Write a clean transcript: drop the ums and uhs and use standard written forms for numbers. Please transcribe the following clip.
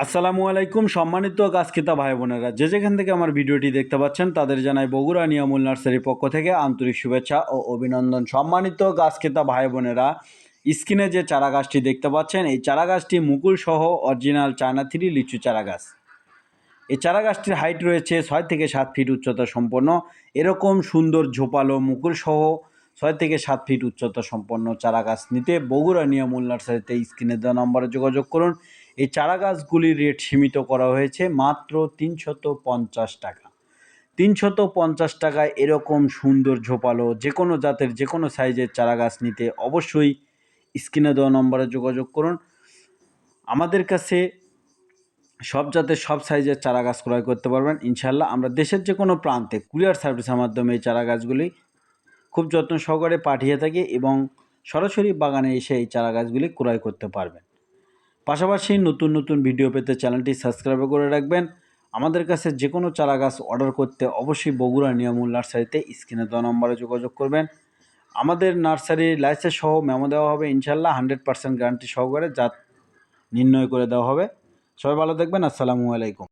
আসসালামু আলাইকুম সম্মানিত গাছ ক্রেতা ভাই বোনেরা, যে যেখান থেকে আমার ভিডিওটি দেখতে পাচ্ছেন তাদের জানাই বগুড়া নিয়ামুল নার্সারির পক্ষ থেকে আন্তরিক শুভেচ্ছা ও অভিনন্দন। সম্মানিত গাছ ক্রেতা ভাই বোনেরা, স্ক্রিনে যে চারা গাছটি দেখতে পাচ্ছেন এই চারা গাছটি মুকুল সহ অরিজিনাল চায়না 3 লিচু চারা গাছ। এই চারা গাছটির হাইট রয়েছে 6 থেকে 7 ফিট উচ্চতা সম্পন্ন। এরকম সুন্দর ঝোপালো মুকুল সহ 6 থেকে 7 ফিট উচ্চতা সম্পন্ন চারা গাছ নিতে বগুড়া নিয়ামুল নার্সারিতে স্ক্রিনে দেওয়া নম্বরে যোগাযোগ করুন। এই চারা গাছগুলির রেট সীমিত করা হয়েছে মাত্র 350 টাকা। 350 টাকায় এরকম সুন্দর ঝোপালো যে কোনো জাতের যে কোনো সাইজের চারা গাছ নিতে অবশ্যই স্ক্রিনে দেওয়া নম্বরে যোগাযোগ করুন। আমাদের কাছে সব জাতের সব সাইজের চারা গাছ ক্রয় করতে পারবেন ইনশাল্লাহ। আমরা দেশের যে কোনো প্রান্তে কুরিয়ার সার্ভিসের মাধ্যমে এই চারা গাছগুলি খুব যত্ন সহকারে পাঠিয়ে থাকি এবং সরাসরি বাগানে এসে এই চারা গাছগুলি ক্রয় করতে পারবেন। পাশাপাশি নতুন নতুন ভিডিও পেতে চ্যানেলটি সাবস্ক্রাইব করে রাখবেন। আমাদের কাছে যে কোনো চারা গাছ অর্ডার করতে অবশ্যই বগুড়া নিয়ামুল নার্সারিতে স্ক্রিনে দেওয়া নম্বরে যোগাযোগ করবেন। আমাদের নার্সারির লাইসেন্স সহ মেমো দেওয়া হবে ইনশাল্লাহ। 100% গ্যারান্টি সহকারে জাত নির্ণয় করে দেওয়া হবে। সবাই ভালো থাকবেন। আসসালামু আলাইকুম।